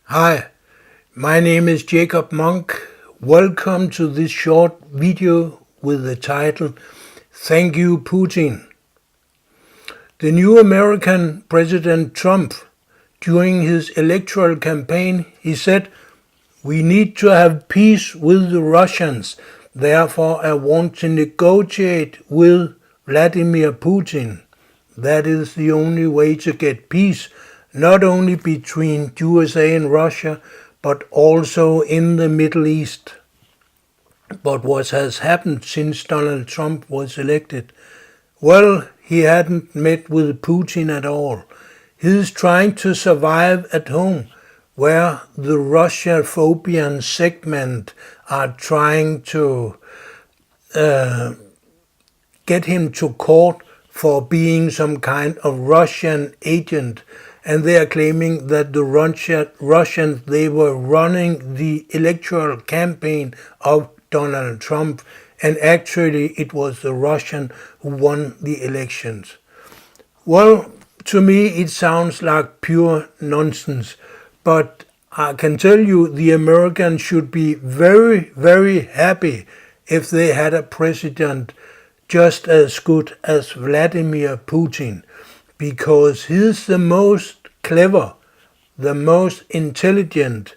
Hi, my name is Jacob Monk. Welcome to this short video with the title Thank You Putin. The new American President Trump, during his electoral campaign, he said, "We need to have peace with the Russians. Therefore, I want to negotiate with Vladimir Putin. That is the only way to get peace, not only between USA and Russia, but also in the Middle East." But what has happened since Donald Trump was elected? Well, he hadn't met with Putin at all. He's trying to survive at home, where the Russia-phobian segment are trying to get him to court for being some kind of Russian agent. And they are claiming that the Russians, they were running the electoral campaign of Donald Trump, and actually it was the Russian who won the elections. Well, to me it sounds like pure nonsense, but I can tell you the Americans should be very, very happy if they had a president just as good as Vladimir Putin, because he's the most clever, the most intelligent,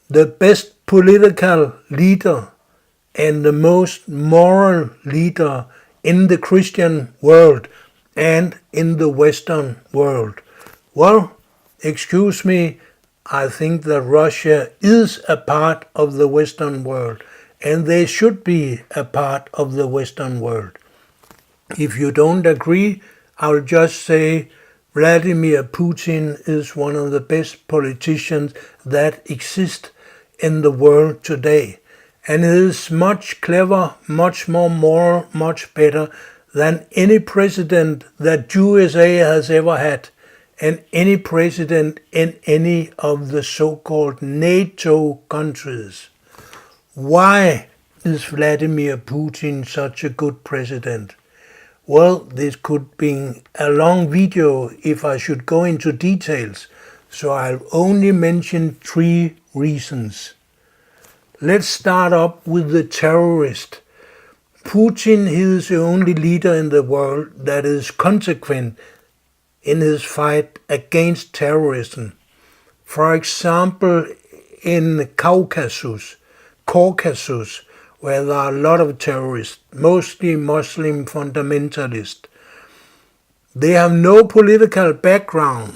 the best political leader, and the most moral leader in the Christian world and in the Western world. Well, excuse me, I think that Russia is a part of the Western world, and they should be a part of the Western world. If you don't agree, I'll just say Vladimir Putin is one of the best politicians that exist in the world today. And he is much clever, much more moral, much better than any president that USA has ever had, and any president in any of the so-called NATO countries. Why is Vladimir Putin such a good president? Well, this could be a long video if I should go into details, so I'll only mention 3 reasons. Let's start up with the terrorist. Putin is the only leader in the world that is consequent in his fight against terrorism. For example, in Caucasus, where there are a lot of terrorists, mostly Muslim fundamentalists. They have no political background.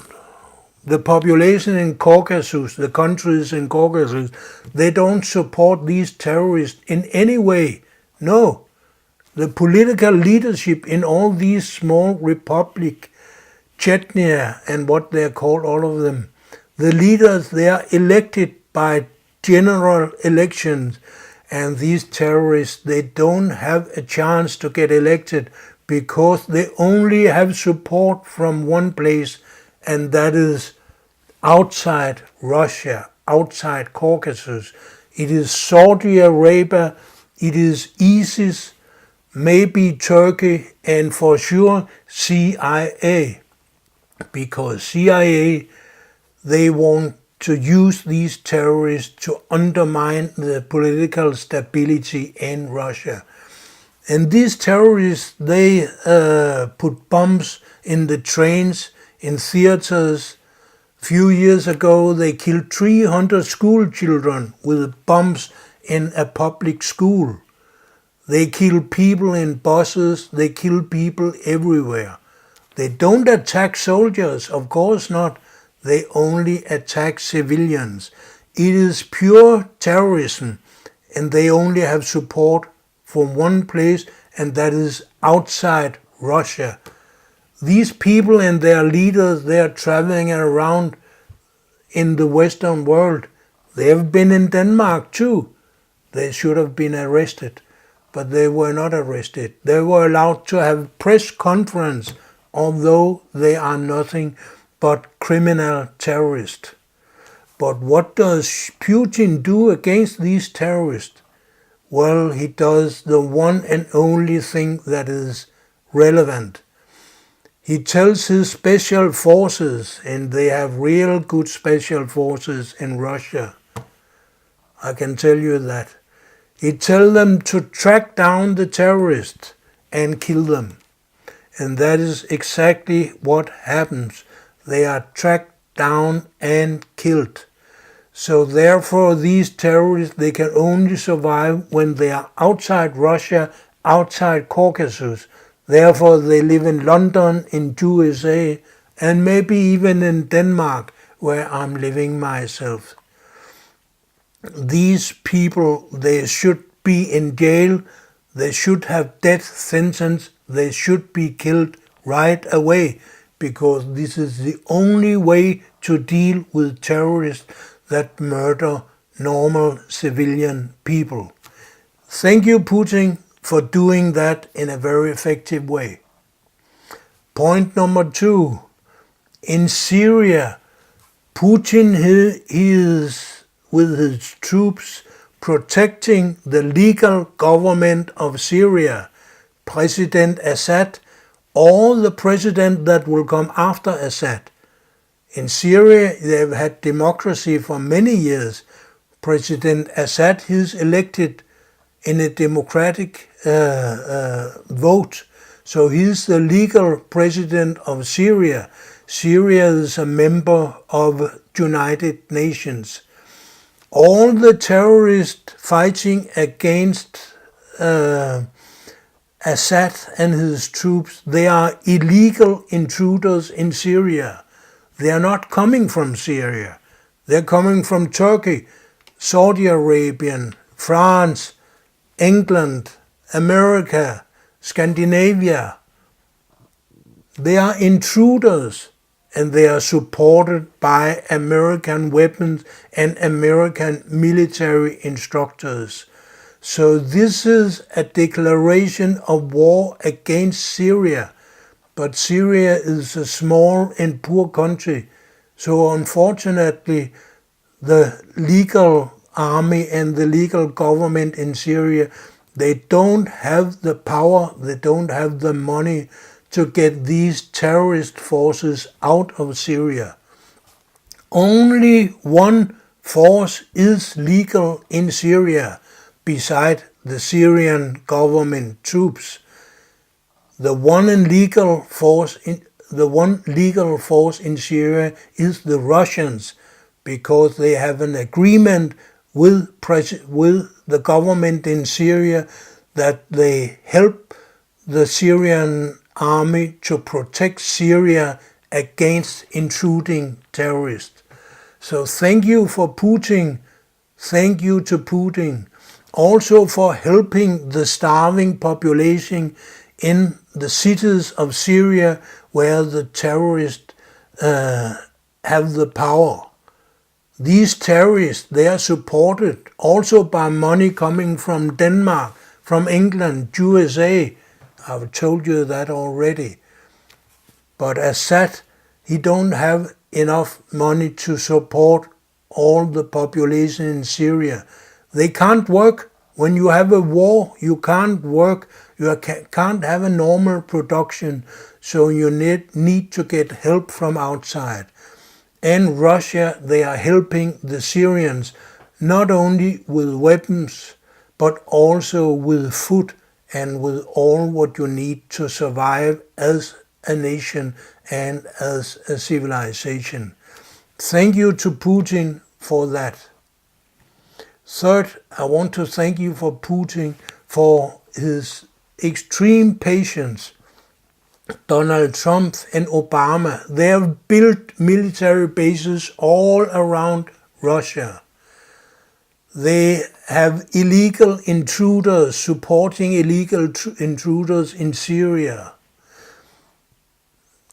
The population in Caucasus, the countries in Caucasus, they don't support these terrorists in any way. No. The political leadership in all these small republics, Chechnya and what they're called, all of them, the leaders, they are elected by general elections, and these terrorists, they don't have a chance to get elected because they only have support from one place, and that is outside Russia, outside Caucasus. It is Saudi Arabia, it is ISIS, maybe Turkey, and for sure CIA. Because CIA, they want to use these terrorists to undermine the political stability in Russia. And these terrorists, they put bombs in the trains, in theaters. A few years ago, they killed 300 school children with bombs in a public school. They kill people in buses, they kill people everywhere. They don't attack soldiers, of course not. They only attack civilians. It is pure terrorism, and they only have support from one place, and that is outside Russia. These people and their leaders, they are traveling around in the Western world. They have been in Denmark too. They should have been arrested, but they were not arrested. They were allowed to have press conference, although they are nothing but criminal terrorists. But what does Putin do against these terrorists? Well, he does the one and only thing that is relevant. He tells his special forces, and they have real good special forces in Russia, I can tell you that. He tells them to track down the terrorists and kill them. And that is exactly what happens. They are tracked down and killed. So therefore these terrorists, they can only survive when they are outside Russia, outside Caucasus. Therefore they live in London, in USA, and maybe even in Denmark, where I'm living myself. These people, they should be in jail, they should have death sentence, they should be killed right away, because this is the only way to deal with terrorists that murder normal civilian people. Thank you, Putin, for doing that in a very effective way. Point number 2. In Syria, Putin he is with his troops protecting the legal government of Syria, President Assad, or the president that will come after Assad. In Syria, they've had democracy for many years. President Assad is elected in a democratic vote. So he's the legal president of Syria. Syria is a member of United Nations. All the terrorists fighting against Assad and his troops, they are illegal intruders in Syria. They are not coming from Syria. They're coming from Turkey, Saudi Arabia, France, England, America, Scandinavia. They are intruders, and they are supported by American weapons and American military instructors. So this is a declaration of war against Syria. But Syria is a small and poor country, so unfortunately the legal army and the legal government in Syria, they don't have the power, they don't have the money to get these terrorist forces out of Syria. Only one force is legal in Syria, beside the Syrian government troops. The one legal force in Syria is the Russians, because they have an agreement with the government in Syria that they help the Syrian army to protect Syria against intruding terrorists. So thank you for Putin. Thank you to Putin. Also for helping the starving population in the cities of Syria where the terrorists have the power. These terrorists, they are supported also by money coming from Denmark, from England, USA. I've told you that already. But Assad, he don't have enough money to support all the population in Syria. They can't work. When you have a war, you can't work. You can't have a normal production. So you need to get help from outside. And Russia, they are helping the Syrians, not only with weapons, but also with food and with all what you need to survive as a nation and as a civilization. Thank you to Putin for that. Third, I want to thank you for Putin for his extreme patience. Donald Trump and Obama, they have built military bases all around Russia. They have illegal intruders supporting illegal intruders in Syria.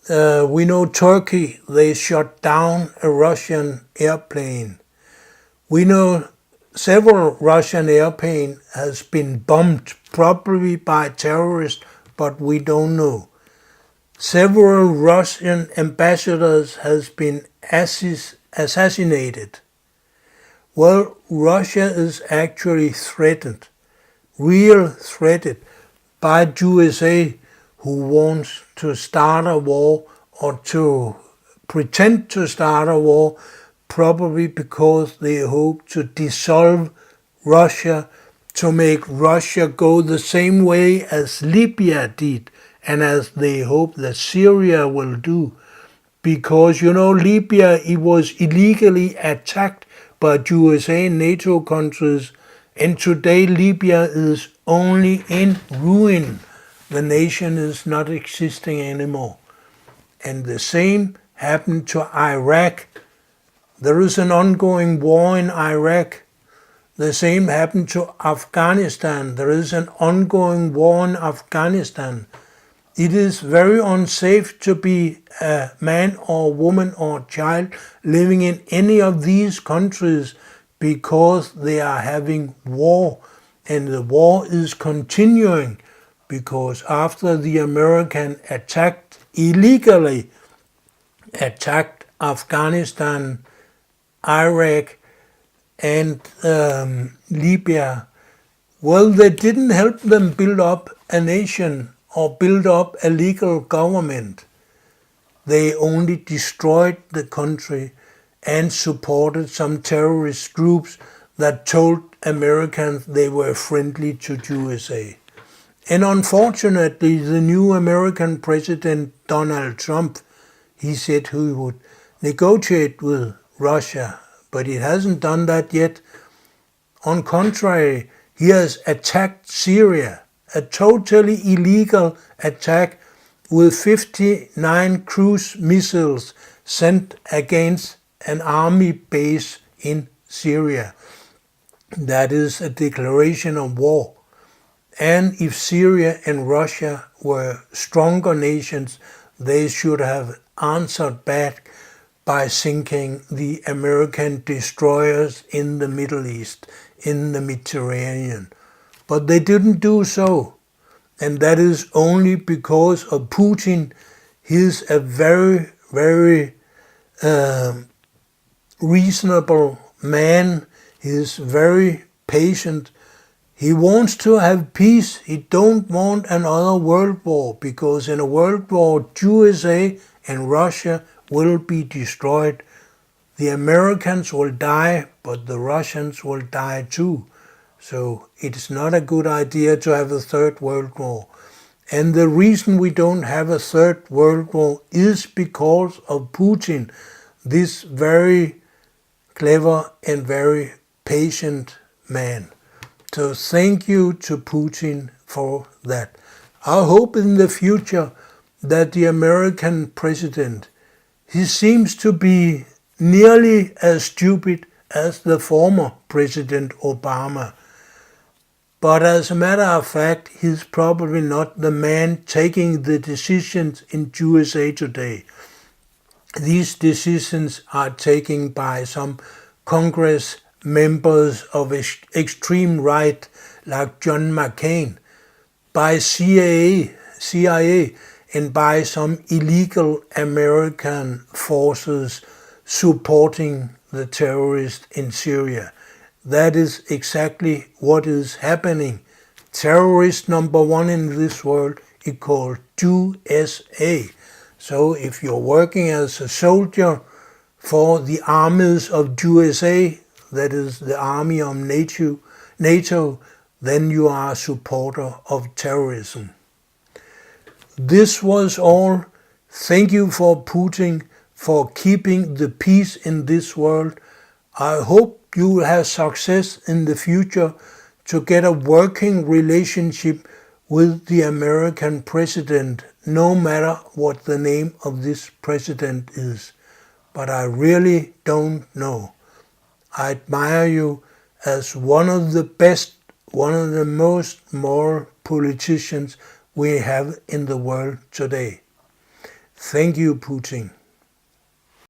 We know Turkey, they shot down a Russian airplane. We know several Russian airplanes has been bombed, probably by terrorists, but we don't know. Several Russian ambassadors has been assassinated. Well, Russia is actually threatened, real threatened by USA, who wants to start a war or to pretend to start a war, probably because they hope to dissolve Russia, to make Russia go the same way as Libya did, and as they hope that Syria will do. Because, Libya, it was illegally attacked by USA and NATO countries, and today Libya is only in ruin. The nation is not existing anymore. And the same happened to Iraq. There is an ongoing war in Iraq. The same happened to Afghanistan. There is an ongoing war in Afghanistan. It is very unsafe to be a man or woman or child living in any of these countries because they are having war. And the war is continuing because after the American illegally attacked Afghanistan, Iraq, and Libya, well, they didn't help them build up a nation or build up a legal government. They only destroyed the country and supported some terrorist groups that told Americans they were friendly to USA. And unfortunately, the new American president, Donald Trump, he said he would negotiate with Russia, but he hasn't done that yet. On contrary, he has attacked Syria, a totally illegal attack with 59 cruise missiles sent against an army base in Syria. That is a declaration of war. And if Syria and Russia were stronger nations, they should have answered back by sinking the American destroyers in the Middle East, in the Mediterranean. But they didn't do so. And that is only because of Putin. He's a very, very reasonable man. He's very patient. He wants to have peace. He don't want another world war, because in a world war, USA and Russia will be destroyed. The Americans will die, but the Russians will die too. So it's not a good idea to have a third world war. And the reason we don't have a third world war is because of Putin, this very clever and very patient man. So thank you to Putin for that. I hope in the future that the American president, he seems to be nearly as stupid as the former President Obama. But as a matter of fact, he's probably not the man taking the decisions in USA today. These decisions are taken by some Congress members of extreme right like John McCain, by CIA, and by some illegal American forces supporting the terrorists in Syria. That is exactly what is happening. Terrorist number one in this world is called USA. So if you're working as a soldier for the armies of USA, that is the army of NATO, then you are a supporter of terrorism. This was all. Thank you for Putin for keeping the peace in this world. I hope you will have success in the future to get a working relationship with the American president, no matter what the name of this president is. But I really don't know. I admire you as one of the best, one of the most moral politicians we have in the world today. Thank you, Putin.